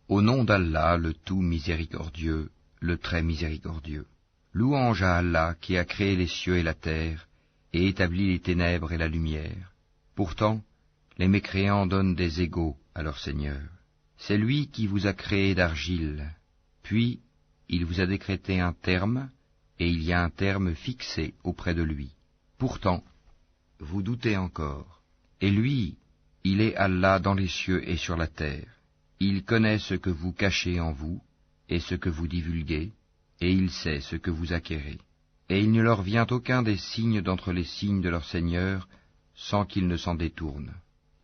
Au nom d'Allah, le tout miséricordieux, le très miséricordieux. Louange à Allah qui a créé les cieux et la terre, et établi les ténèbres et la lumière. Pourtant, les mécréants donnent des égaux à leur Seigneur. C'est lui qui vous a créé d'argile, puis il vous a décrété un terme, et il y a un terme fixé auprès de lui. Pourtant, vous doutez encore. Et lui, il est Allah dans les cieux et sur la terre. Il connaît ce que vous cachez en vous, et ce que vous divulguez, et il sait ce que vous acquérez. Et il ne leur vient aucun des signes d'entre les signes de leur Seigneur, sans qu'ils ne s'en détournent.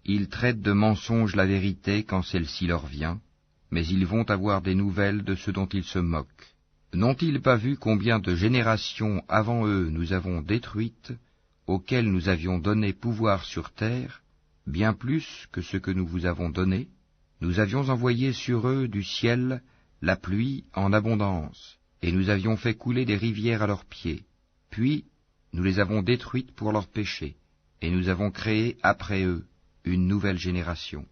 Ils traitent de mensonge la vérité quand celle-ci leur vient, mais ils vont avoir des nouvelles de ce dont ils se moquent. N'ont-ils pas vu combien de générations avant eux nous avons détruites, auxquelles nous avions donné pouvoir sur terre, bien plus que ce que nous vous avons donné? Nous avions envoyé sur eux du ciel la pluie en abondance, et nous avions fait couler des rivières à leurs pieds. Puis nous les avons détruites pour leurs péchés, et nous avons créé après eux une nouvelle génération.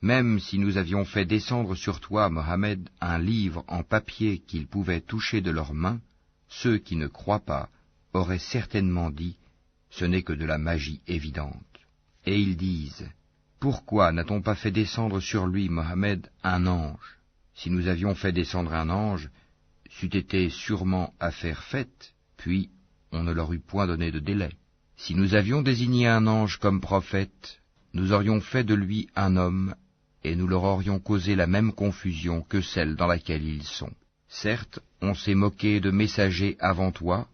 Même si nous avions fait descendre sur toi, Mohammed, un livre en papier qu'ils pouvaient toucher de leurs mains, ceux qui ne croient pas auraient certainement dit « ce n'est que de la magie évidente ». Et ils disent « pourquoi n'a-t-on pas fait descendre sur lui, Mohammed, un ange? Si nous avions fait descendre un ange, c'eût été sûrement affaire faite, puis on ne leur eût point donné de délai. Si nous avions désigné un ange comme prophète, nous aurions fait de lui un homme, et nous leur aurions causé la même confusion que celle dans laquelle ils sont. Certes, on s'est moqué de messagers avant toi,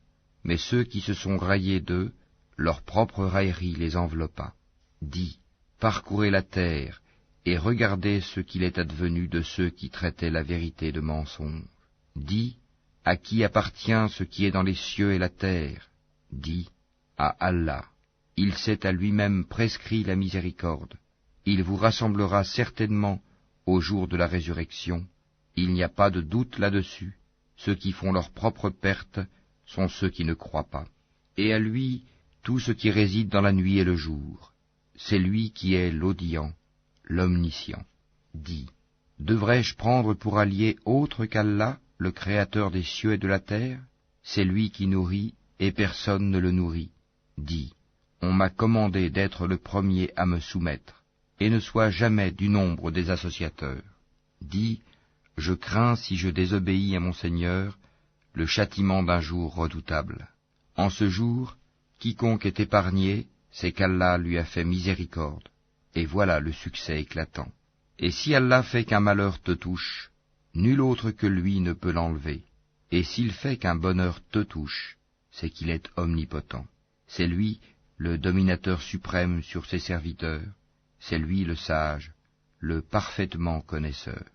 mais ceux qui se sont raillés d'eux, leur propre raillerie les enveloppa. Dis, parcourez la terre, et regardez ce qu'il est advenu de ceux qui traitaient la vérité de mensonge. Dis, à qui appartient ce qui est dans les cieux et la terre? Dis, à Allah. Il s'est à lui-même prescrit la miséricorde. Il vous rassemblera certainement au jour de la résurrection. Il n'y a pas de doute là-dessus. Ceux qui font leur propre perte sont ceux qui ne croient pas. Et à lui, tout ce qui réside dans la nuit et le jour. C'est lui qui est l'audient, l'omniscient. Dis, devrais-je prendre pour allié autre qu'Allah, le Créateur des cieux et de la terre? C'est lui qui nourrit, et personne ne le nourrit. Dis, on m'a commandé d'être le premier à me soumettre, et ne sois jamais du nombre des associateurs. Dis, je crains, si je désobéis à mon Seigneur, le châtiment d'un jour redoutable. En ce jour, quiconque est épargné, c'est qu'Allah lui a fait miséricorde, et voilà le succès éclatant. Et si Allah fait qu'un malheur te touche, nul autre que lui ne peut l'enlever, et s'il fait qu'un bonheur te touche, c'est qu'il est omnipotent. C'est lui, le dominateur suprême sur ses serviteurs, c'est lui le sage, le parfaitement connaisseur.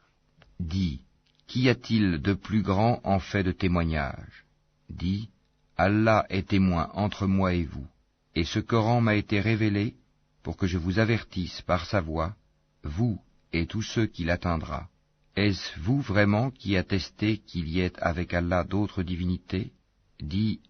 Dis, qu'y a-t-il de plus grand en fait de témoignage? Dis, Allah est témoin entre moi et vous, et ce Coran m'a été révélé pour que je vous avertisse par sa voix, vous et tous ceux qui l'atteindra. Est-ce vous vraiment qui attestez qu'il y ait avec Allah d'autres divinités? Dis,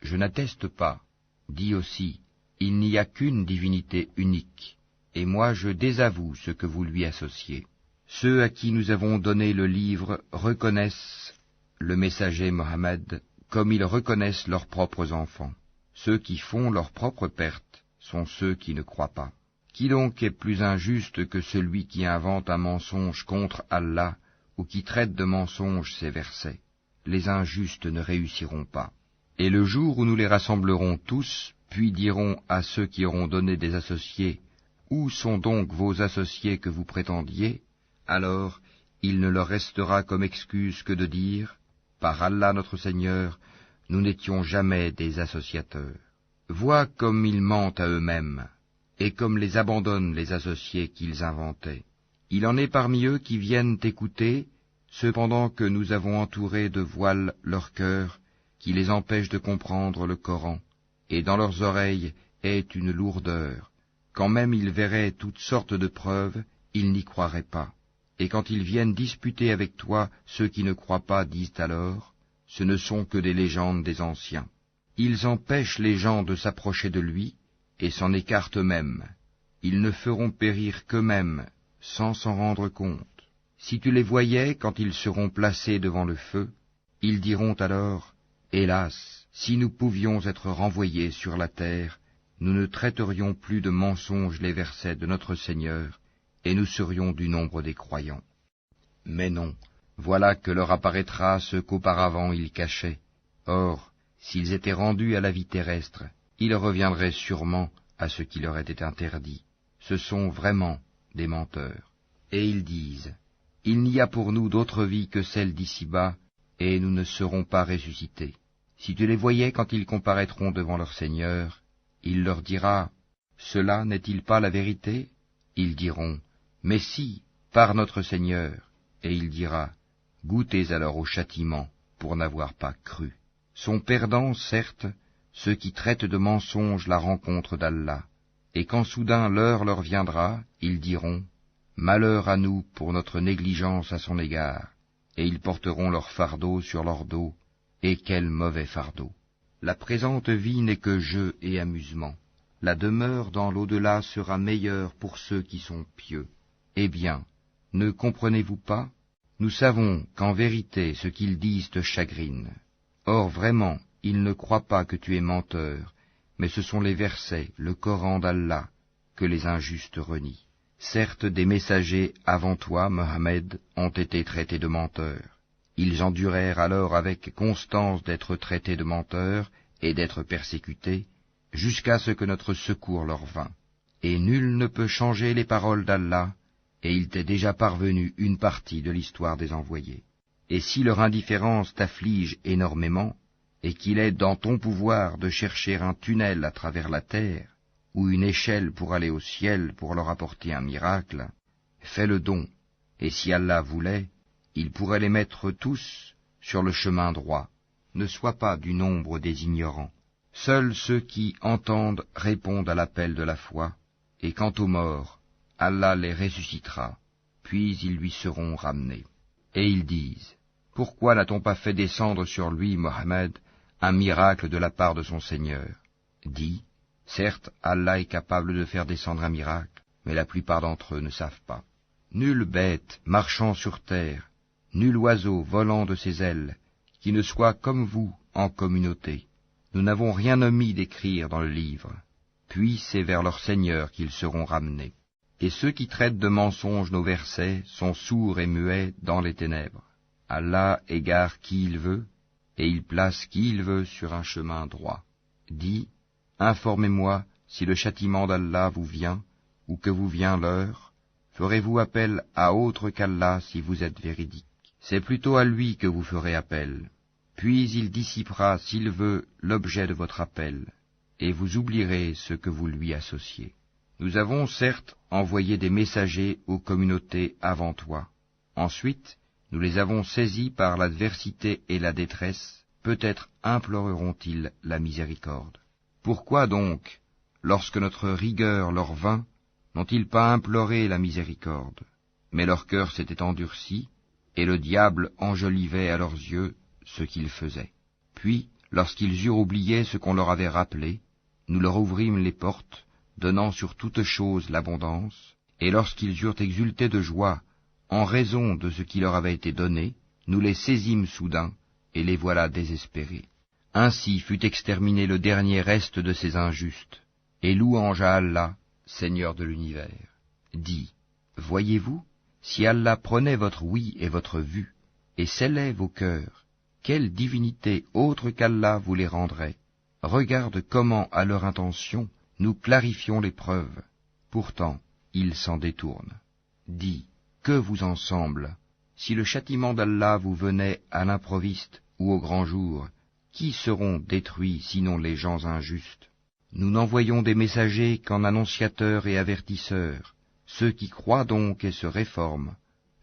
je n'atteste pas. Dis aussi, il n'y a qu'une divinité unique, et moi je désavoue ce que vous lui associez. Ceux à qui nous avons donné le livre reconnaissent le messager Mohammed comme ils reconnaissent leurs propres enfants. Ceux qui font leur propre perte sont ceux qui ne croient pas. Qui donc est plus injuste que celui qui invente un mensonge contre Allah ou qui traite de mensonge ses versets? Les injustes ne réussiront pas. Et le jour où nous les rassemblerons tous, puis dirons à ceux qui auront donné des associés, « Où sont donc vos associés que vous prétendiez ?» Alors, il ne leur restera comme excuse que de dire, « Par Allah notre Seigneur, nous n'étions jamais des associateurs. » Vois comme ils mentent à eux-mêmes, et comme les abandonnent les associés qu'ils inventaient. Il en est parmi eux qui viennent écouter, cependant que nous avons entouré de voiles leur cœur, qui les empêche de comprendre le Coran, et dans leurs oreilles est une lourdeur. Quand même ils verraient toutes sortes de preuves, ils n'y croiraient pas. Et quand ils viennent disputer avec toi, ceux qui ne croient pas disent alors, ce ne sont que des légendes des anciens. Ils empêchent les gens de s'approcher de lui, et s'en écartent eux-mêmes. Ils ne feront périr qu'eux-mêmes, sans s'en rendre compte. Si tu les voyais quand ils seront placés devant le feu, ils diront alors, « Hélas, si nous pouvions être renvoyés sur la terre, nous ne traiterions plus de mensonges les versets de notre Seigneur, et nous serions du nombre des croyants. » Mais non, voilà que leur apparaîtra ce qu'auparavant ils cachaient. Or, s'ils étaient rendus à la vie terrestre, ils reviendraient sûrement à ce qui leur était interdit. Ce sont vraiment des menteurs. Et ils disent, « Il n'y a pour nous d'autre vie que celle d'ici-bas, et nous ne serons pas ressuscités. » Si tu les voyais quand ils comparaîtront devant leur Seigneur, il leur dira, « Cela n'est-il pas la vérité ?» Ils diront, « Mais si, par notre Seigneur. » Et il dira, « Goûtez alors au châtiment pour n'avoir pas cru. » Sont perdants, certes, ceux qui traitent de mensonges la rencontre d'Allah, et quand soudain l'heure leur viendra, ils diront, « Malheur à nous pour notre négligence à son égard, » et ils porteront leur fardeau sur leur dos, et quel mauvais fardeau. La présente vie n'est que jeu et amusement. La demeure dans l'au-delà sera meilleure pour ceux qui sont pieux. Eh bien, ne comprenez-vous pas? Nous savons qu'en vérité ce qu'ils disent te chagrine. Or vraiment, ils ne croient pas que tu es menteur, mais ce sont les versets, le Coran d'Allah, que les injustes renient. Certes, des messagers avant toi, Mohammed, ont été traités de menteurs. Ils endurèrent alors avec constance d'être traités de menteurs et d'être persécutés, jusqu'à ce que notre secours leur vînt. Et nul ne peut changer les paroles d'Allah, et il t'est déjà parvenu une partie de l'histoire des envoyés. Et si leur indifférence t'afflige énormément, et qu'il est dans ton pouvoir de chercher un tunnel à travers la terre, ou une échelle pour aller au ciel pour leur apporter un miracle, fais le don, et si Allah voulait, il pourrait les mettre tous sur le chemin droit. Ne sois pas du nombre des ignorants. Seuls ceux qui entendent répondent à l'appel de la foi, et quant aux morts, Allah les ressuscitera, puis ils lui seront ramenés. Et ils disent, « Pourquoi n'a-t-on pas fait descendre sur lui, Mohammed, un miracle de la part de son Seigneur ?» Dis, « Certes, Allah est capable de faire descendre un miracle, mais la plupart d'entre eux ne savent pas. Nulle bête marchant sur terre, nul oiseau volant de ses ailes, qui ne soit comme vous en communauté. Nous n'avons rien omis d'écrire dans le livre. Puis c'est vers leur Seigneur qu'ils seront ramenés. Et ceux qui traitent de mensonges nos versets sont sourds et muets dans les ténèbres. Allah égare qui il veut, et il place qui il veut sur un chemin droit. Dis, informez-moi si le châtiment d'Allah vous vient, ou que vous vient l'heure. Ferez-vous appel à autre qu'Allah si vous êtes véridique? C'est plutôt à lui que vous ferez appel. Puis il dissipera, s'il veut, l'objet de votre appel, et vous oublierez ce que vous lui associez. Nous avons certes envoyé des messagers aux communautés avant toi. Ensuite, nous les avons saisis par l'adversité et la détresse, peut-être imploreront-ils la miséricorde. Pourquoi donc, lorsque notre rigueur leur vint, n'ont-ils pas imploré la miséricorde? Mais leur cœur s'était endurci, et le diable enjolivait à leurs yeux ce qu'ils faisaient. Puis, lorsqu'ils eurent oublié ce qu'on leur avait rappelé, nous leur ouvrîmes les portes, donnant sur toute chose l'abondance, et lorsqu'ils eurent exulté de joie, en raison de ce qui leur avait été donné, nous les saisîmes soudain, et les voilà désespérés. Ainsi fut exterminé le dernier reste de ces injustes, et louange à Allah, Seigneur de l'univers. Dis, voyez-vous, si Allah prenait votre oui et votre vue, et scellait vos cœurs, quelle divinité autre qu'Allah vous les rendrait? Regarde comment, à leur intention, nous clarifions les preuves. Pourtant, ils s'en détournent. Dis, que vous en semble? Si le châtiment d'Allah vous venait à l'improviste ou au grand jour, qui seront détruits sinon les gens injustes? Nous n'envoyons des messagers qu'en annonciateurs et avertisseurs. Ceux qui croient donc et se réforment,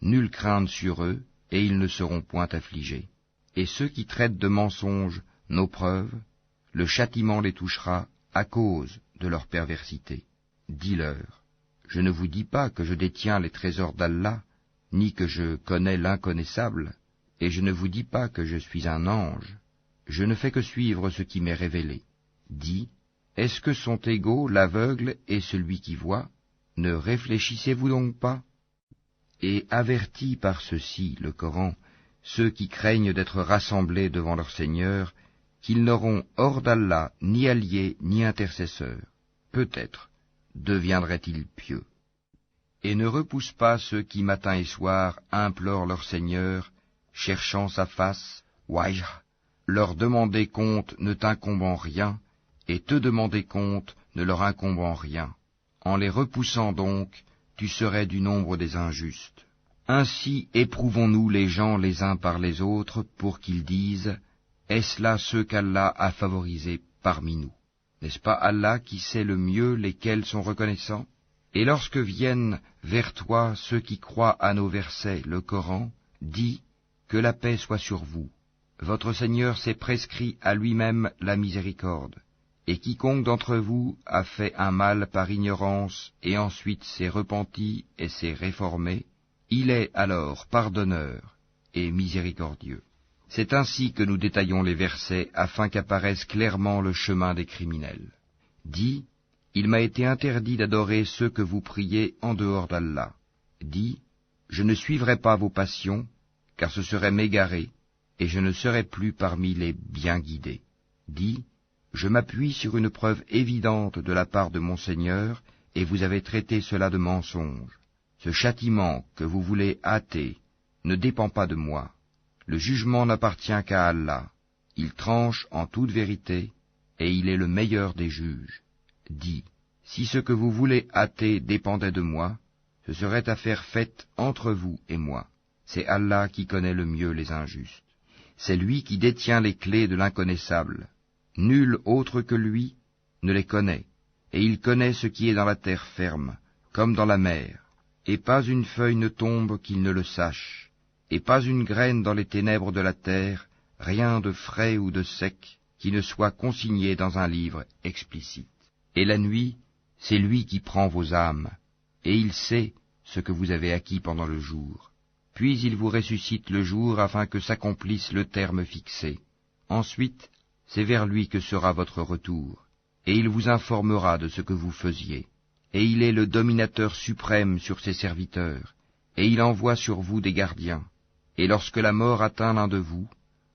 nulle crainte sur eux, et ils ne seront point affligés. Et ceux qui traitent de mensonges nos preuves, le châtiment les touchera à cause de leur perversité. Dis-leur, je ne vous dis pas que je détiens les trésors d'Allah, ni que je connais l'inconnaissable, et je ne vous dis pas que je suis un ange. Je ne fais que suivre ce qui m'est révélé. Dis, est-ce que sont égaux l'aveugle et celui qui voit? Ne réfléchissez-vous donc pas? Et avertit par ceci, le Coran, ceux qui craignent d'être rassemblés devant leur Seigneur, qu'ils n'auront hors d'Allah ni alliés ni intercesseurs. Peut-être deviendraient-ils pieux. Et ne repousse pas ceux qui matin et soir implorent leur Seigneur, cherchant sa face, wajh, leur demander compte ne t'incombe rien, et te demander compte ne leur incombe en rien. En les repoussant donc, tu serais du nombre des injustes. Ainsi éprouvons-nous les gens les uns par les autres pour qu'ils disent « Est-ce là ceux qu'Allah a favorisés parmi nous ?» N'est-ce pas Allah qui sait le mieux lesquels sont reconnaissants? Et lorsque viennent vers toi ceux qui croient à nos versets, le Coran, dis que la paix soit sur vous. Votre Seigneur s'est prescrit à lui-même la miséricorde. Et quiconque d'entre vous a fait un mal par ignorance et ensuite s'est repenti et s'est réformé, il est alors pardonneur et miséricordieux. C'est ainsi que nous détaillons les versets afin qu'apparaisse clairement le chemin des criminels. Dis, il m'a été interdit d'adorer ceux que vous priez en dehors d'Allah. Dis, je ne suivrai pas vos passions, car ce serait m'égarer, et je ne serai plus parmi les bien guidés. Dis, je m'appuie sur une preuve évidente de la part de mon Seigneur, et vous avez traité cela de mensonge. Ce châtiment que vous voulez hâter ne dépend pas de moi. Le jugement n'appartient qu'à Allah. Il tranche en toute vérité, et il est le meilleur des juges. Dis, si ce que vous voulez hâter dépendait de moi, ce serait affaire faite entre vous et moi. C'est Allah qui connaît le mieux les injustes. C'est lui qui détient les clés de l'inconnaissable. Nul autre que lui ne les connaît, et il connaît ce qui est dans la terre ferme, comme dans la mer, et pas une feuille ne tombe qu'il ne le sache, et pas une graine dans les ténèbres de la terre, rien de frais ou de sec, qui ne soit consigné dans un livre explicite. Et la nuit, c'est lui qui prend vos âmes, et il sait ce que vous avez acquis pendant le jour. Puis il vous ressuscite le jour afin que s'accomplisse le terme fixé. Ensuite, c'est vers lui que sera votre retour, et il vous informera de ce que vous faisiez. Et il est le dominateur suprême sur ses serviteurs, et il envoie sur vous des gardiens. Et lorsque la mort atteint l'un de vous,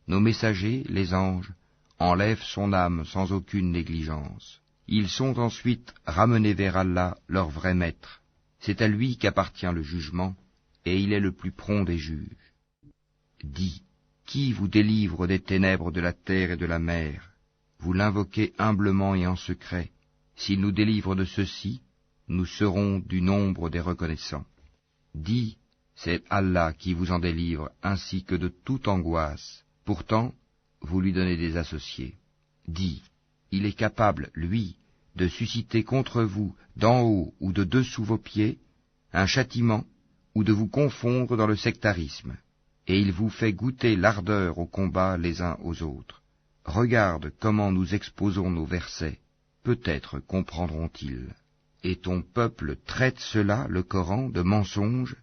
nos messagers, les anges, enlèvent son âme sans aucune négligence. Ils sont ensuite ramenés vers Allah, leur vrai maître. C'est à lui qu'appartient le jugement, et il est le plus prompt des juges. Dis, qui vous délivre des ténèbres de la terre et de la mer? Vous l'invoquez humblement et en secret. S'il nous délivre de ceci, nous serons du nombre des reconnaissants. Dis, c'est Allah qui vous en délivre, ainsi que de toute angoisse. Pourtant, vous lui donnez des associés. Dis, il est capable, lui, de susciter contre vous, d'en haut ou de dessous vos pieds, un châtiment, ou de vous confondre dans le sectarisme. Et il vous fait goûter l'ardeur au combat les uns aux autres. Regarde comment nous exposons nos versets, peut-être comprendront-ils. Et ton peuple traite cela, le Coran, de mensonge,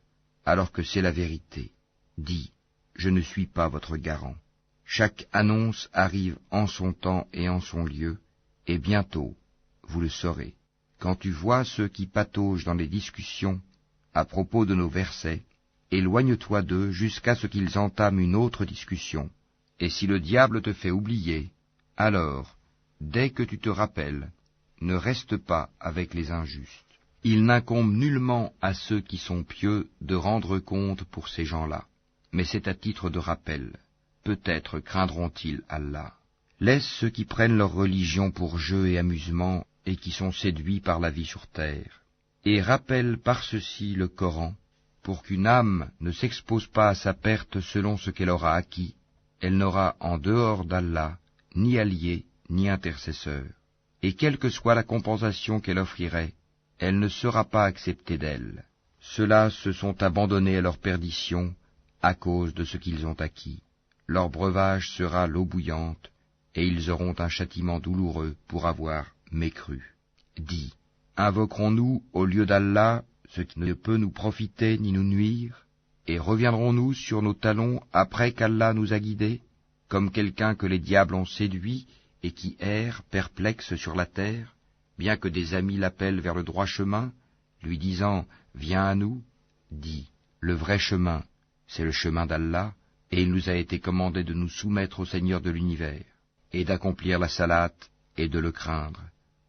alors que c'est la vérité. Dis, je ne suis pas votre garant. Chaque annonce arrive en son temps et en son lieu, et bientôt, vous le saurez. Quand tu vois ceux qui pataugent dans les discussions à propos de nos versets, éloigne-toi d'eux jusqu'à ce qu'ils entament une autre discussion. Et si le diable te fait oublier, alors, dès que tu te rappelles, ne reste pas avec les injustes. Il n'incombe nullement à ceux qui sont pieux de rendre compte pour ces gens-là, mais c'est à titre de rappel. Peut-être craindront-ils Allah. Laisse ceux qui prennent leur religion pour jeu et amusement et qui sont séduits par la vie sur terre. Et rappelle par ceci le Coran, pour qu'une âme ne s'expose pas à sa perte selon ce qu'elle aura acquis. Elle n'aura en dehors d'Allah ni allié ni intercesseur. Et quelle que soit la compensation qu'elle offrirait, elle ne sera pas acceptée d'elle. Ceux-là se sont abandonnés à leur perdition à cause de ce qu'ils ont acquis. Leur breuvage sera l'eau bouillante, et ils auront un châtiment douloureux pour avoir mécru. Dis, invoquerons-nous au lieu d'Allah ce qui ne peut nous profiter ni nous nuire, et reviendrons-nous sur nos talons après qu'Allah nous a guidés, comme quelqu'un que les diables ont séduit et qui erre perplexe sur la terre, bien que des amis l'appellent vers le droit chemin, lui disant « Viens à nous », dis Le vrai chemin, c'est le chemin d'Allah, et il nous a été commandé de nous soumettre au Seigneur de l'univers, et d'accomplir la salate, et de le craindre.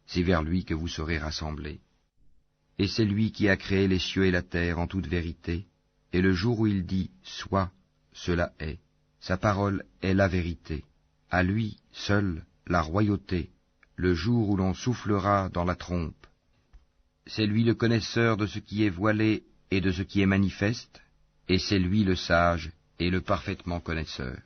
C'est vers lui que vous serez rassemblés. Et c'est lui qui a créé les cieux et la terre en toute vérité, et le jour où il dit « Sois », cela est. Sa parole est la vérité. À lui, seul, la royauté, le jour où l'on soufflera dans la trompe. C'est lui le connaisseur de ce qui est voilé et de ce qui est manifeste, et c'est lui le sage et le parfaitement connaisseur.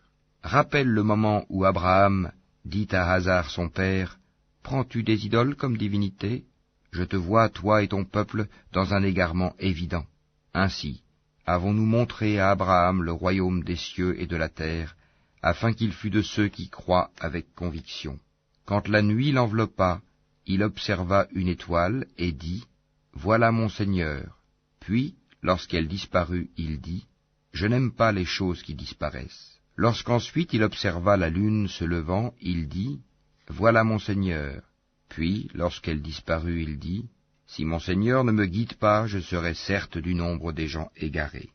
Rappelle le moment où Abraham dit à Hazar son père, « Prends-tu des idoles comme divinité ? Je te vois, toi et ton peuple, dans un égarement évident. » Ainsi, avons-nous montré à Abraham le royaume des cieux et de la terre, afin qu'il fût de ceux qui croient avec conviction. Quand la nuit l'enveloppa, il observa une étoile et dit, « Voilà mon Seigneur. » Puis, lorsqu'elle disparut, il dit, « Je n'aime pas les choses qui disparaissent. » Lorsqu'ensuite il observa la lune se levant, il dit, « Voilà mon Seigneur. » Puis, lorsqu'elle disparut, il dit, « Si mon Seigneur ne me guide pas, je serai certes du nombre des gens égarés. »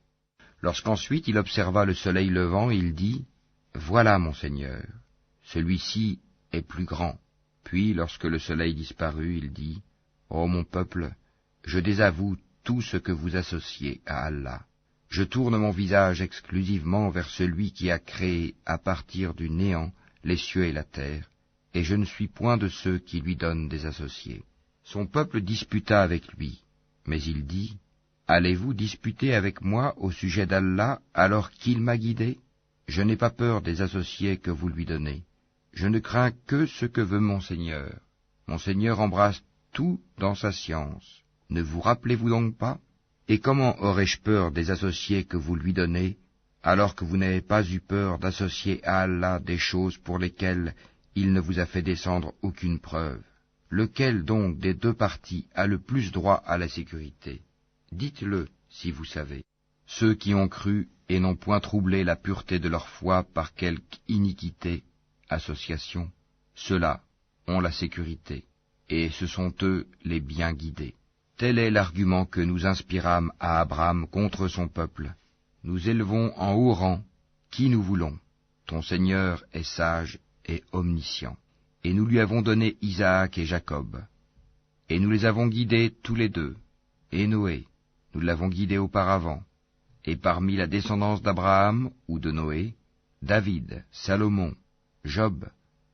Lorsqu'ensuite il observa le soleil levant, il dit, « Voilà mon Seigneur. Celui-ci est plus grand. » Puis, lorsque le soleil disparut, il dit, « Ô mon peuple, je désavoue tout ce que vous associez à Allah. Je tourne mon visage exclusivement vers celui qui a créé à partir du néant les cieux et la terre, et je ne suis point de ceux qui lui donnent des associés. » Son peuple disputa avec lui, mais il dit, « Allez-vous disputer avec moi au sujet d'Allah alors qu'il m'a guidé ? Je n'ai pas peur des associés que vous lui donnez. Je ne crains que ce que veut mon Seigneur. Mon Seigneur embrasse tout dans sa science. Ne vous rappelez-vous donc pas ? Et comment aurais-je peur des associés que vous lui donnez, alors que vous n'avez pas eu peur d'associer à Allah des choses pour lesquelles il ne vous a fait descendre aucune preuve ? Lequel donc des deux parties a le plus droit à la sécurité ? Dites-le, si vous savez. Ceux qui ont cru et n'ont point troublé la pureté de leur foi par quelque iniquité, association, ceux-là ont la sécurité, et ce sont eux les bien guidés. Tel est l'argument que nous inspirâmes à Abraham contre son peuple. Nous élevons en haut rang qui nous voulons. Ton Seigneur est sage et omniscient. Et nous lui avons donné Isaac et Jacob. Et nous les avons guidés tous les deux. Et Noé, nous l'avons guidé auparavant. Et parmi la descendance d'Abraham ou de Noé, David, Salomon, Job,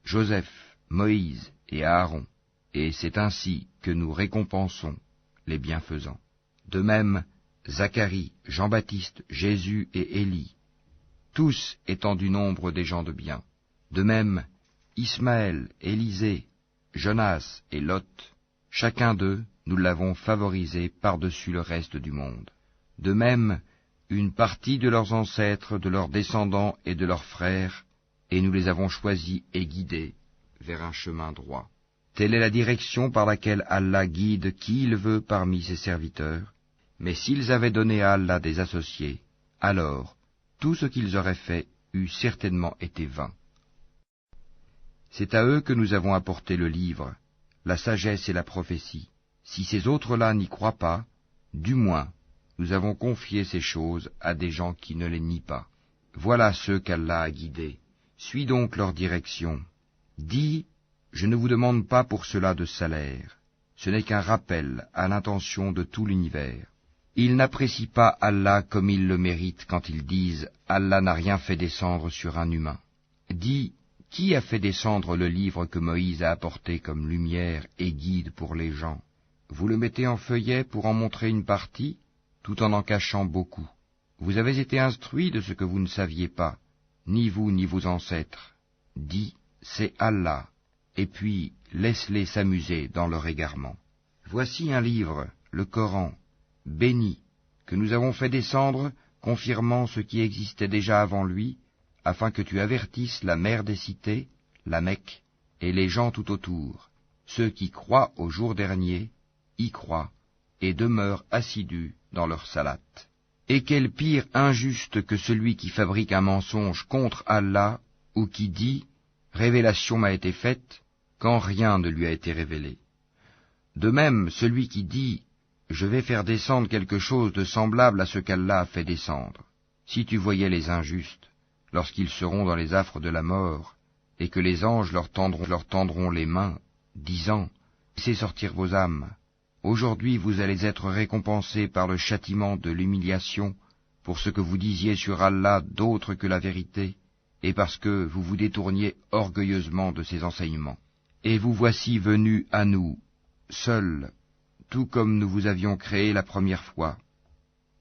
Joseph, Moïse et Aaron. Et c'est ainsi que nous récompensons les bienfaisants. De même, Zacharie, Jean-Baptiste, Jésus et Élie, tous étant du nombre des gens de bien. De même, Ismaël, Élisée, Jonas et Lot, chacun d'eux, nous l'avons favorisé par-dessus le reste du monde. De même, une partie de leurs ancêtres, de leurs descendants et de leurs frères, et nous les avons choisis et guidés vers un chemin droit. Telle est la direction par laquelle Allah guide qui il veut parmi ses serviteurs, mais s'ils avaient donné à Allah des associés, alors tout ce qu'ils auraient fait eût certainement été vain. C'est à eux que nous avons apporté le livre, la sagesse et la prophétie. Si ces autres-là n'y croient pas, du moins, nous avons confié ces choses à des gens qui ne les nient pas. Voilà ceux qu'Allah a guidés. Suis donc leur direction. Dis, je ne vous demande pas pour cela de salaire. Ce n'est qu'un rappel à l'intention de tout l'univers. Ils n'apprécient pas Allah comme ils le méritent quand ils disent « Allah n'a rien fait descendre sur un humain ». Dis, qui a fait descendre le livre que Moïse a apporté comme lumière et guide pour les gens? Vous le mettez en feuillet pour en montrer une partie, tout en cachant beaucoup. Vous avez été instruits de ce que vous ne saviez pas, ni vous ni vos ancêtres. Dis, c'est Allah, et puis laisse-les s'amuser dans leur égarement. Voici un livre, le Coran, béni, que nous avons fait descendre, confirmant ce qui existait déjà avant lui, afin que tu avertisses la mère des cités, la Mecque, et les gens tout autour. Ceux qui croient au jour dernier, y croient, et demeurent assidus dans leur salate. Et quel pire injuste que celui qui fabrique un mensonge contre Allah, ou qui dit « Révélation m'a été faite », quand rien ne lui a été révélé. De même, celui qui dit « je vais faire descendre quelque chose de semblable à ce qu'Allah a fait descendre. Si tu voyais les injustes, lorsqu'ils seront dans les affres de la mort, et que les anges leur tendront les mains, disant, laissez sortir vos âmes. Aujourd'hui vous allez être récompensés par le châtiment de l'humiliation pour ce que vous disiez sur Allah d'autre que la vérité, et parce que vous vous détourniez orgueilleusement de ses enseignements. Et vous voici venus à nous, seuls, tout comme nous vous avions créé la première fois,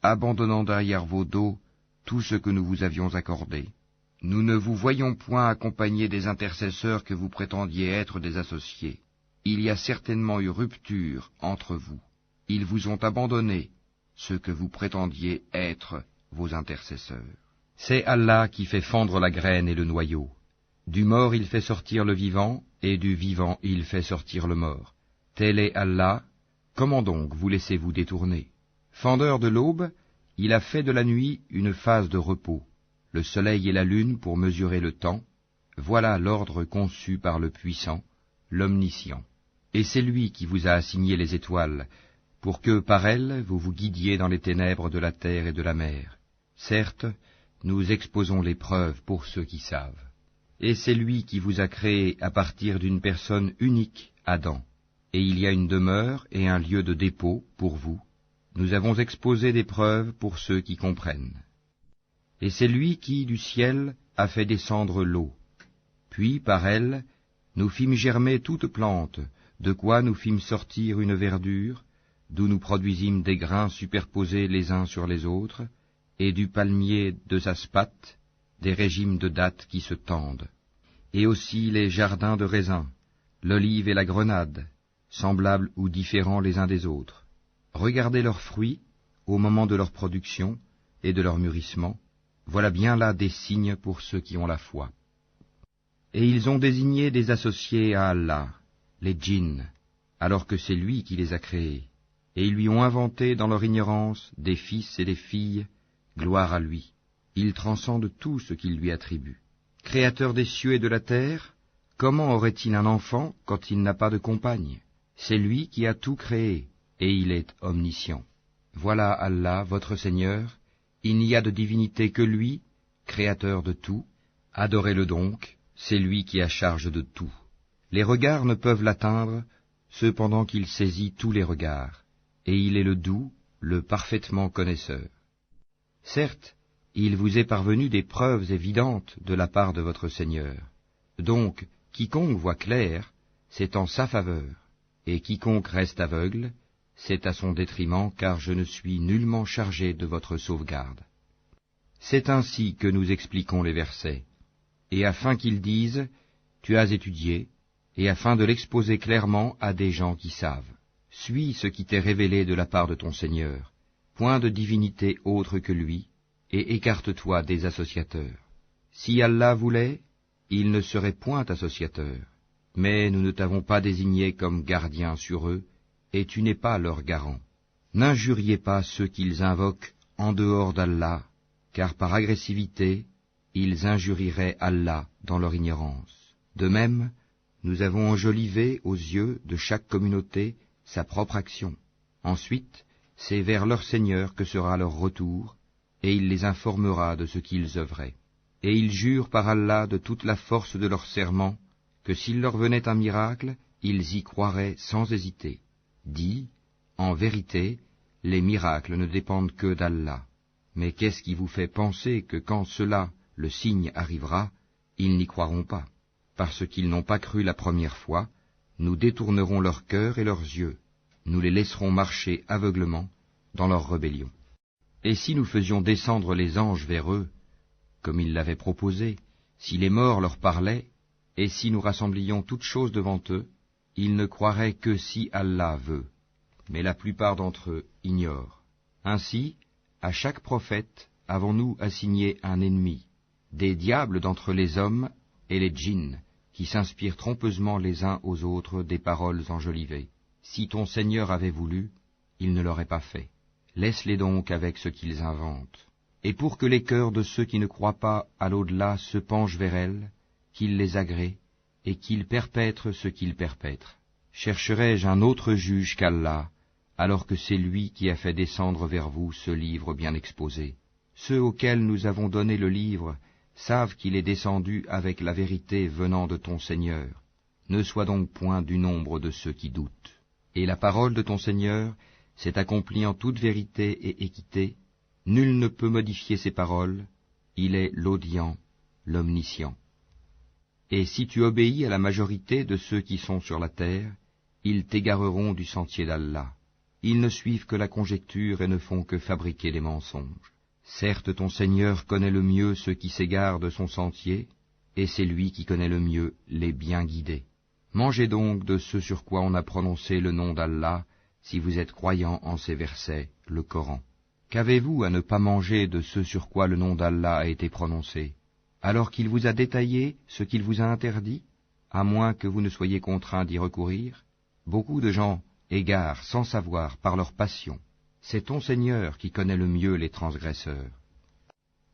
abandonnant derrière vos dos tout ce que nous vous avions accordé. Nous ne vous voyons point accompagnés des intercesseurs que vous prétendiez être des associés. Il y a certainement eu rupture entre vous. Ils vous ont abandonné, ceux que vous prétendiez être vos intercesseurs. C'est Allah qui fait fendre la graine et le noyau. Du mort il fait sortir le vivant, et du vivant il fait sortir le mort. Tel est Allah, comment donc vous laissez-vous détourner? Fendeur de l'aube, il a fait de la nuit une phase de repos, le soleil et la lune pour mesurer le temps, voilà l'ordre conçu par le puissant, l'omniscient. Et c'est lui qui vous a assigné les étoiles, pour que par elles vous vous guidiez dans les ténèbres de la terre et de la mer. Certes, nous exposons les preuves pour ceux qui savent. Et c'est lui qui vous a créé à partir d'une personne unique, Adam. Et il y a une demeure et un lieu de dépôt pour vous. Nous avons exposé des preuves pour ceux qui comprennent. Et c'est lui qui, du ciel, a fait descendre l'eau. Puis, par elle, nous fîmes germer toute plante, de quoi nous fîmes sortir une verdure, d'où nous produisîmes des grains superposés les uns sur les autres, et du palmier de Zaspate, des régimes de dattes qui se tendent, et aussi les jardins de raisins, l'olive et la grenade, semblables ou différents les uns des autres. Regardez leurs fruits, au moment de leur production et de leur mûrissement, voilà bien là des signes pour ceux qui ont la foi. Et ils ont désigné des associés à Allah, les djinns, alors que c'est lui qui les a créés, et ils lui ont inventé dans leur ignorance des fils et des filles, gloire à lui. Il transcende tout ce qu'il lui attribue. Créateur des cieux et de la terre, comment aurait-il un enfant quand il n'a pas de compagne? C'est lui qui a tout créé, et il est omniscient. Voilà Allah, votre Seigneur, il n'y a de divinité que lui, créateur de tout. Adorez-le donc, c'est lui qui a charge de tout. Les regards ne peuvent l'atteindre, cependant qu'il saisit tous les regards, et il est le doux, le parfaitement connaisseur. Certes, il vous est parvenu des preuves évidentes de la part de votre Seigneur. Donc, quiconque voit clair, c'est en sa faveur, et quiconque reste aveugle, c'est à son détriment, car je ne suis nullement chargé de votre sauvegarde. C'est ainsi que nous expliquons les versets, et afin qu'ils disent, tu as étudié, et afin de l'exposer clairement à des gens qui savent. Suis ce qui t'est révélé de la part de ton Seigneur, point de divinité autre que lui, et écarte-toi des associateurs. Si Allah voulait, il ne serait point associateur, mais nous ne t'avons pas désigné comme gardien sur eux, et tu n'es pas leur garant. N'injuriez pas ceux qu'ils invoquent en dehors d'Allah, car par agressivité, ils injurieraient Allah dans leur ignorance. De même, nous avons enjolivé aux yeux de chaque communauté sa propre action. Ensuite, c'est vers leur Seigneur que sera leur retour, et il les informera de ce qu'ils œuvraient. Et ils jurent par Allah de toute la force de leur serment, que s'il leur venait un miracle, ils y croiraient sans hésiter. Dis, en vérité, les miracles ne dépendent que d'Allah. Mais qu'est-ce qui vous fait penser que quand cela, le signe, arrivera, ils n'y croiront pas? Parce qu'ils n'ont pas cru la première fois, nous détournerons leur cœur et leurs yeux, nous les laisserons marcher aveuglement dans leur rébellion. Et si nous faisions descendre les anges vers eux, comme ils l'avaient proposé, si les morts leur parlaient, et si nous rassemblions toutes choses devant eux, ils ne croiraient que si Allah veut. Mais la plupart d'entre eux ignorent. Ainsi, à chaque prophète avons-nous assigné un ennemi, des diables d'entre les hommes et les djinns, qui s'inspirent trompeusement les uns aux autres des paroles enjolivées. Si ton Seigneur avait voulu, il ne l'aurait pas fait. Laisse-les donc avec ce qu'ils inventent. Et pour que les cœurs de ceux qui ne croient pas à l'au-delà se penchent vers elles, qu'il les agrée, et qu'ils perpètrent ce qu'ils perpètrent. Chercherai-je un autre juge qu'Allah, alors que c'est lui qui a fait descendre vers vous ce livre bien exposé. Ceux auxquels nous avons donné le livre savent qu'il est descendu avec la vérité venant de ton Seigneur. Ne sois donc point du nombre de ceux qui doutent. Et la parole de ton Seigneur s'est accomplie en toute vérité et équité. Nul ne peut modifier ses paroles. Il est l'audient, l'omniscient. Et si tu obéis à la majorité de ceux qui sont sur la terre, ils t'égareront du sentier d'Allah. Ils ne suivent que la conjecture et ne font que fabriquer des mensonges. Certes, ton Seigneur connaît le mieux ceux qui s'égarent de son sentier, et c'est lui qui connaît le mieux les bien guidés. Mangez donc de ce sur quoi on a prononcé le nom d'Allah, si vous êtes croyants en ces versets, le Coran. Qu'avez-vous à ne pas manger de ce sur quoi le nom d'Allah a été prononcé, alors qu'il vous a détaillé ce qu'il vous a interdit, à moins que vous ne soyez contraints d'y recourir? Beaucoup de gens égarent sans savoir par leur passion. C'est ton Seigneur qui connaît le mieux les transgresseurs.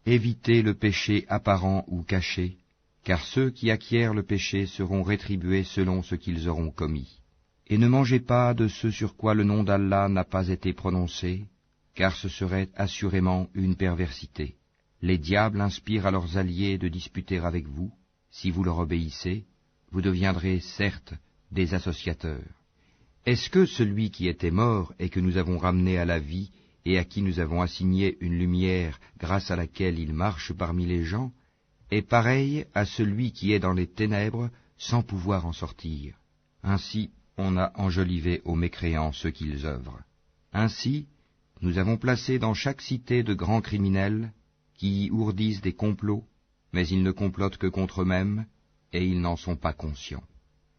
Évitez le péché apparent ou caché, car ceux qui acquièrent le péché seront rétribués selon ce qu'ils auront commis. Et ne mangez pas de ce sur quoi le nom d'Allah n'a pas été prononcé, car ce serait assurément une perversité. Les diables inspirent à leurs alliés de disputer avec vous. Si vous leur obéissez, vous deviendrez certes des associateurs. Est-ce que celui qui était mort et que nous avons ramené à la vie et à qui nous avons assigné une lumière grâce à laquelle il marche parmi les gens, est pareil à celui qui est dans les ténèbres sans pouvoir en sortir? Ainsi on a enjolivé aux mécréants ce qu'ils œuvrent. Ainsi, nous avons placé dans chaque cité de grands criminels qui y ourdissent des complots, mais ils ne complotent que contre eux-mêmes, et ils n'en sont pas conscients.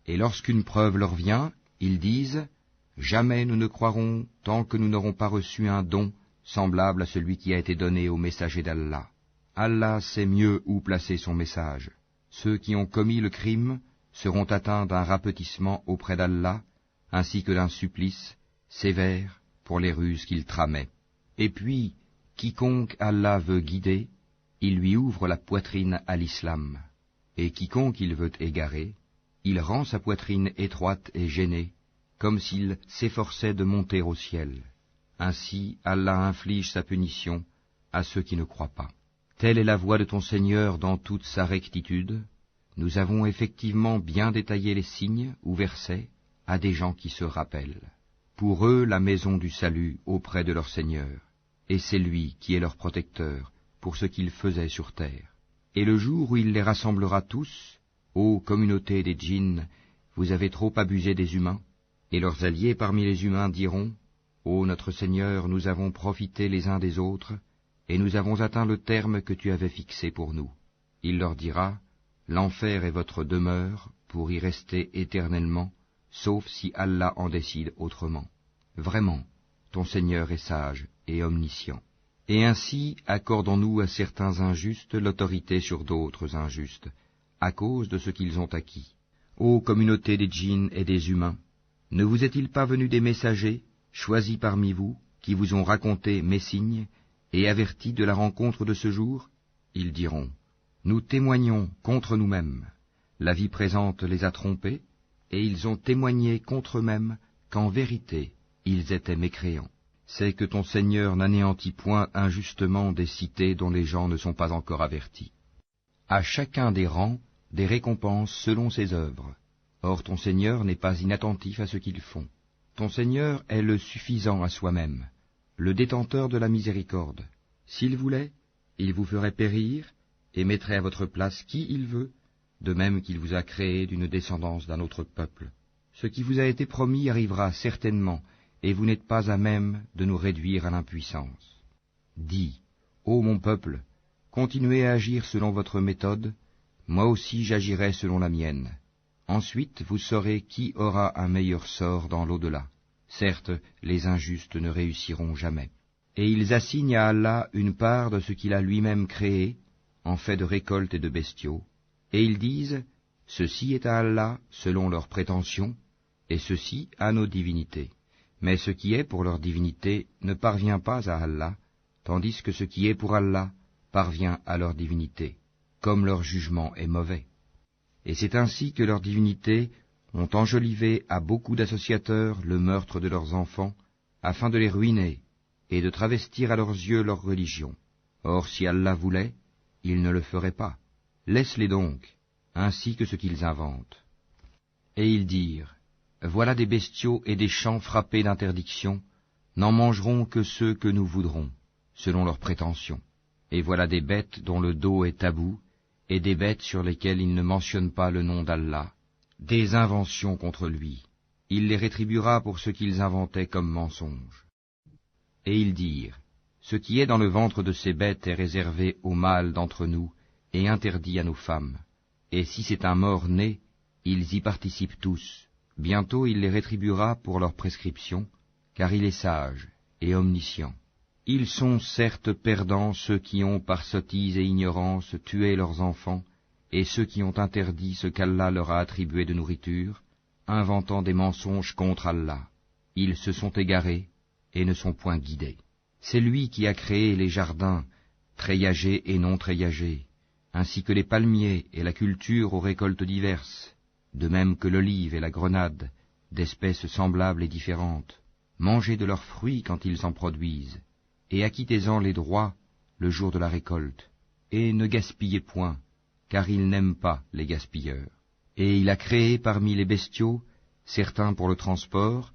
Et lorsqu'une preuve leur vient, ils disent « Jamais nous ne croirons tant que nous n'aurons pas reçu un don semblable à celui qui a été donné au messager d'Allah. Allah sait mieux où placer son message. Ceux qui ont commis le crime seront atteints d'un rapetissement auprès d'Allah, ainsi que d'un supplice sévère pour les ruses qu'ils tramaient. Et puis, quiconque Allah veut guider, il lui ouvre la poitrine à l'islam, et quiconque il veut égarer, il rend sa poitrine étroite et gênée, comme s'il s'efforçait de monter au ciel. Ainsi Allah inflige sa punition à ceux qui ne croient pas. Telle est la voie de ton Seigneur dans toute sa rectitude. Nous avons effectivement bien détaillé les signes ou versets à des gens qui se rappellent. Pour eux la maison du salut auprès de leur Seigneur, et c'est lui qui est leur protecteur pour ce qu'ils faisaient sur terre. Et le jour où il les rassemblera tous, ô communauté des djinns, vous avez trop abusé des humains, et leurs alliés parmi les humains diront, ô notre Seigneur, nous avons profité les uns des autres, et nous avons atteint le terme que tu avais fixé pour nous. Il leur dira, l'enfer est votre demeure pour y rester éternellement, sauf si Allah en décide autrement. Vraiment, ton Seigneur est sage et omniscient. Et ainsi accordons-nous à certains injustes l'autorité sur d'autres injustes, à cause de ce qu'ils ont acquis. Ô communauté des djinns et des humains, ne vous est-il pas venu des messagers, choisis parmi vous, qui vous ont raconté mes signes, et avertis de la rencontre de ce jour? Ils diront, nous témoignons contre nous-mêmes. La vie présente les a trompés, et ils ont témoigné contre eux-mêmes qu'en vérité, ils étaient mécréants. C'est que ton Seigneur n'anéantit point injustement des cités dont les gens ne sont pas encore avertis. À chacun des rangs, des récompenses selon ses œuvres. Or ton Seigneur n'est pas inattentif à ce qu'ils font. Ton Seigneur est le suffisant à soi-même, le détenteur de la miséricorde. S'il voulait, il vous ferait périr et mettrait à votre place qui il veut, de même qu'il vous a créé d'une descendance d'un autre peuple. Ce qui vous a été promis arrivera certainement, et vous n'êtes pas à même de nous réduire à l'impuissance. Dis, ô mon peuple, continuez à agir selon votre méthode, moi aussi j'agirai selon la mienne. Ensuite vous saurez qui aura un meilleur sort dans l'au-delà. Certes, les injustes ne réussiront jamais. Et ils assignent à Allah une part de ce qu'il a lui-même créé, en fait de récoltes et de bestiaux, et ils disent, ceci est à Allah selon leurs prétentions, et ceci à nos divinités. Mais ce qui est pour leur divinité ne parvient pas à Allah, tandis que ce qui est pour Allah parvient à leur divinité, comme leur jugement est mauvais. Et c'est ainsi que leurs divinités ont enjolivé à beaucoup d'associateurs le meurtre de leurs enfants, afin de les ruiner, et de travestir à leurs yeux leur religion. Or si Allah voulait, il ne le ferait pas. Laisse-les donc, ainsi que ce qu'ils inventent. Et ils dirent, voilà des bestiaux et des champs frappés d'interdiction, n'en mangeront que ceux que nous voudrons, selon leurs prétentions. Et voilà des bêtes dont le dos est tabou, et des bêtes sur lesquelles il ne mentionne pas le nom d'Allah, des inventions contre lui. Il les rétribuera pour ce qu'ils inventaient comme mensonges. Et ils dirent, ce qui est dans le ventre de ces bêtes est réservé aux mâles d'entre nous, et interdit à nos femmes. Et si c'est un mort-né, ils y participent tous. Bientôt il les rétribuera pour leur prescription, car il est sage et omniscient. Ils sont certes perdants ceux qui ont par sottise et ignorance tué leurs enfants, et ceux qui ont interdit ce qu'Allah leur a attribué de nourriture, inventant des mensonges contre Allah. Ils se sont égarés et ne sont point guidés. C'est lui qui a créé les jardins, treillagés et non treillagés, ainsi que les palmiers et la culture aux récoltes diverses, de même que l'olive et la grenade, d'espèces semblables et différentes. Mangez de leurs fruits quand ils en produisent, et acquittez-en les droits le jour de la récolte, et ne gaspillez point, car il n'aime pas les gaspilleurs. Et il a créé parmi les bestiaux certains pour le transport,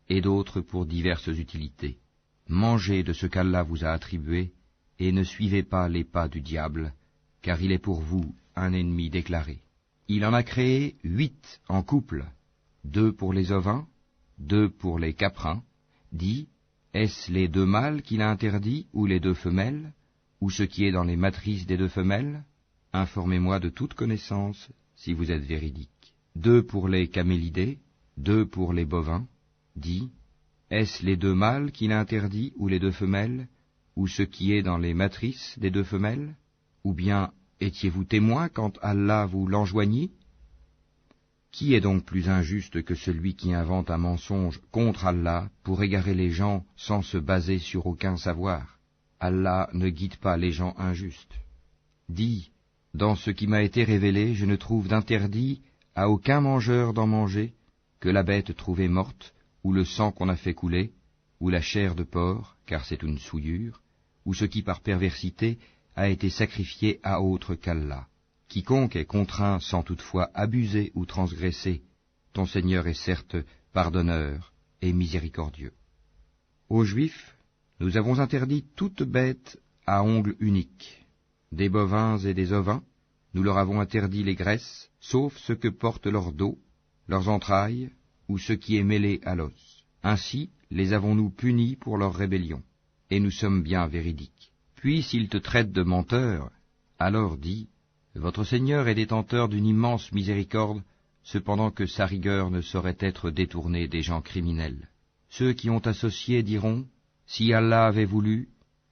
et d'autres pour diverses utilités. Mangez de ce qu'Allah vous a attribué, et ne suivez pas les pas du diable, car il est pour vous un ennemi déclaré. Il en a créé 8 en couple, 2 pour les ovins, 2 pour les caprins. Dit, est-ce les 2 mâles qu'il a interdits, ou les 2 femelles, ou ce qui est dans les matrices des 2 femelles? Informez-moi de toute connaissance, si vous êtes véridique. 2 pour les camélidés, 2 pour les bovins. Dit, est-ce les 2 mâles qu'il a interdits, ou les 2 femelles, ou ce qui est dans les matrices des 2 femelles? Ou bien étiez-vous témoin quand Allah vous l'enjoignit? Qui est donc plus injuste que celui qui invente un mensonge contre Allah pour égarer les gens sans se baser sur aucun savoir? Allah ne guide pas les gens injustes. Dis, dans ce qui m'a été révélé, je ne trouve d'interdit à aucun mangeur d'en manger que la bête trouvée morte, ou le sang qu'on a fait couler, ou la chair de porc, car c'est une souillure, ou ce qui par perversité a été sacrifié à autre qu'Allah. Quiconque est contraint sans toutefois abuser ou transgresser, ton Seigneur est certes pardonneur et miséricordieux. Aux Juifs, nous avons interdit toute bête à ongles uniques. Des bovins et des ovins, nous leur avons interdit les graisses, sauf ce que portent leur dos, leurs entrailles, ou ce qui est mêlé à l'os. Ainsi les avons-nous punis pour leur rébellion, et nous sommes bien véridiques. Puis s'ils te traitent de menteur, alors dis, votre Seigneur est détenteur d'une immense miséricorde, cependant que sa rigueur ne saurait être détournée des gens criminels. Ceux qui ont associé diront, si Allah avait voulu,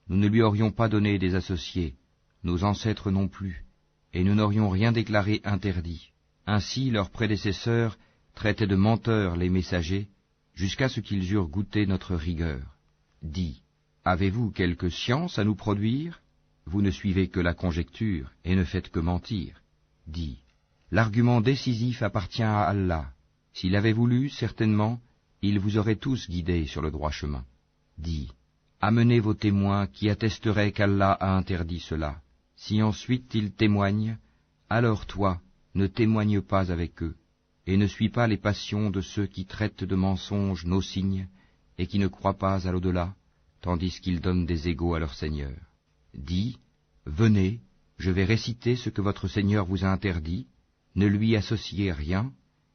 nous ne lui aurions pas donné des associés, nos ancêtres non plus, et nous n'aurions rien déclaré interdit. Ainsi leurs prédécesseurs traitaient de menteurs les messagers, jusqu'à ce qu'ils eurent goûté notre rigueur. Dis, avez-vous quelque science à nous produire? Vous ne suivez que la conjecture, et ne faites que mentir. Dis, l'argument décisif appartient à Allah. S'il avait voulu, certainement, il vous aurait tous guidés sur le droit chemin. Dis, amenez vos témoins qui attesteraient qu'Allah a interdit cela. Si ensuite ils témoignent, alors toi, ne témoigne pas avec eux, et ne suis pas les passions de ceux qui traitent de mensonges nos signes, et qui ne croient pas à l'au-delà, tandis qu'ils donnent des égaux à leur Seigneur. Dis, venez, je vais réciter ce que votre Seigneur vous a interdit, ne lui associez rien,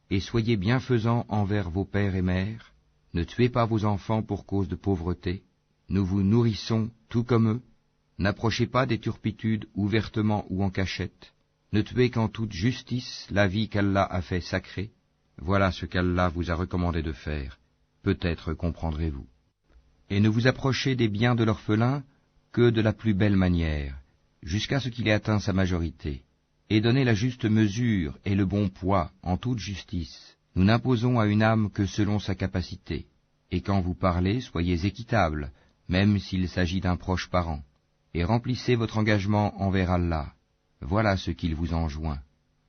et soyez bienfaisants envers vos pères et mères, ne tuez pas vos enfants pour cause de pauvreté, nous vous nourrissons tout comme eux, n'approchez pas des turpitudes ouvertement ou en cachette, ne tuez qu'en toute justice la vie qu'Allah a fait sacrée, voilà ce qu'Allah vous a recommandé de faire, peut-être comprendrez-vous. Et ne vous approchez des biens de l'orphelin que de la plus belle manière, jusqu'à ce qu'il ait atteint sa majorité, et donnez la juste mesure et le bon poids en toute justice. Nous n'imposons à une âme que selon sa capacité, et quand vous parlez, soyez équitable, même s'il s'agit d'un proche parent, et remplissez votre engagement envers Allah. Voilà ce qu'il vous enjoint.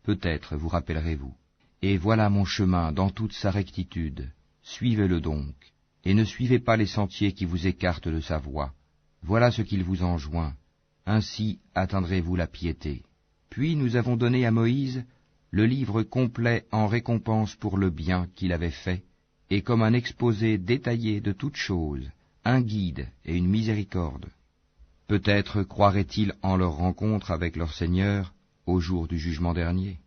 Peut-être vous rappellerez-vous. Et voilà mon chemin dans toute sa rectitude. Suivez-le donc. et ne suivez pas les sentiers qui vous écartent de sa voie. Voilà ce qu'il vous enjoint, ainsi atteindrez-vous la piété. Puis nous avons donné à Moïse le livre complet en récompense pour le bien qu'il avait fait, et comme un exposé détaillé de toutes choses, un guide et une miséricorde. Peut-être croiraient-ils en leur rencontre avec leur Seigneur au jour du jugement dernier.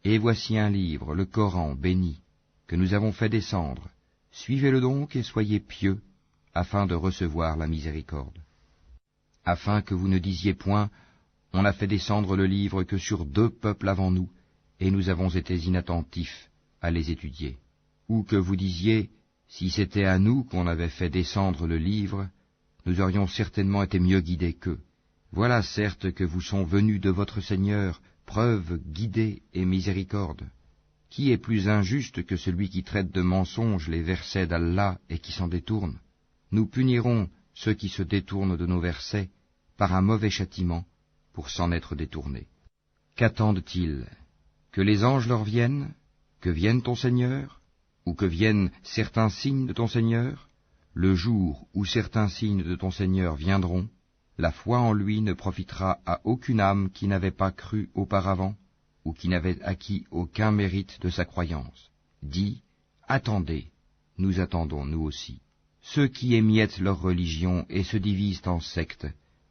Et voici un livre, le Coran béni, que nous avons fait descendre. Suivez-le donc et soyez pieux, afin de recevoir la miséricorde. Afin que vous ne disiez point, on a fait descendre le livre que sur 2 peuples avant nous, et nous avons été inattentifs à les étudier. Ou que vous disiez, si c'était à nous qu'on avait fait descendre le livre, nous aurions certainement été mieux guidés qu'eux. Voilà certes que vous sont venus de votre Seigneur preuve, guidée et miséricorde. Qui est plus injuste que celui qui traite de mensonges les versets d'Allah et qui s'en détourne? Nous punirons ceux qui se détournent de nos versets par un mauvais châtiment pour s'en être détournés. Qu'attendent-ils? Que les anges leur viennent? Que vienne ton Seigneur? Ou que viennent certains signes de ton Seigneur? Le jour où certains signes de ton Seigneur viendront, la foi en lui ne profitera à aucune âme qui n'avait pas cru auparavant, ou qui n'avait acquis aucun mérite de sa croyance. Dis, attendez, nous attendons nous aussi. Ceux qui émiettent leur religion et se divisent en sectes,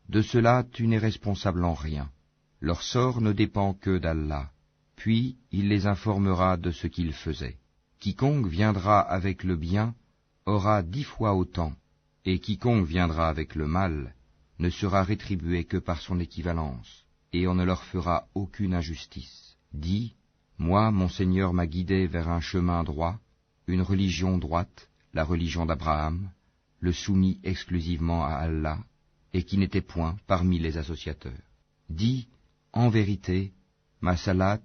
de cela tu n'es responsable en rien. Leur sort ne dépend que d'Allah, puis il les informera de ce qu'ils faisaient. Quiconque viendra avec le bien aura 10 fois autant, et quiconque viendra avec le mal ne sera rétribué que par son équivalence, et on ne leur fera aucune injustice. Dis, moi, mon Seigneur m'a guidé vers un chemin droit, une religion droite, la religion d'Abraham, le soumis exclusivement à Allah, et qui n'était point parmi les associateurs. Dis, en vérité, ma salat,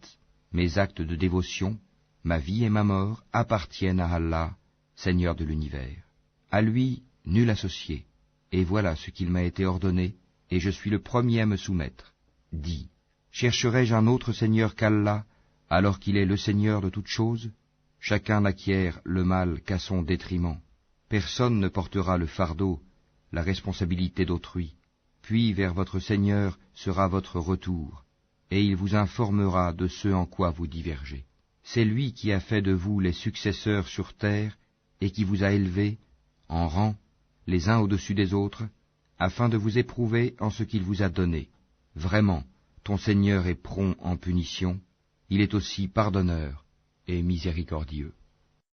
mes actes de dévotion, ma vie et ma mort appartiennent à Allah, Seigneur de l'univers. À lui, nul associé, et voilà ce qu'il m'a été ordonné, et je suis le premier à me soumettre. Dis, chercherai-je un autre Seigneur qu'Allah, alors qu'il est le Seigneur de toutes choses? Chacun n'acquiert le mal qu'à son détriment. Personne ne portera le fardeau, la responsabilité d'autrui. Puis vers votre Seigneur sera votre retour, et il vous informera de ce en quoi vous divergez. C'est lui qui a fait de vous les successeurs sur terre, et qui vous a élevés, en rang, les uns au-dessus des autres, afin de vous éprouver en ce qu'il vous a donné. Vraiment, ton Seigneur est prompt en punition, il est aussi pardonneur et miséricordieux.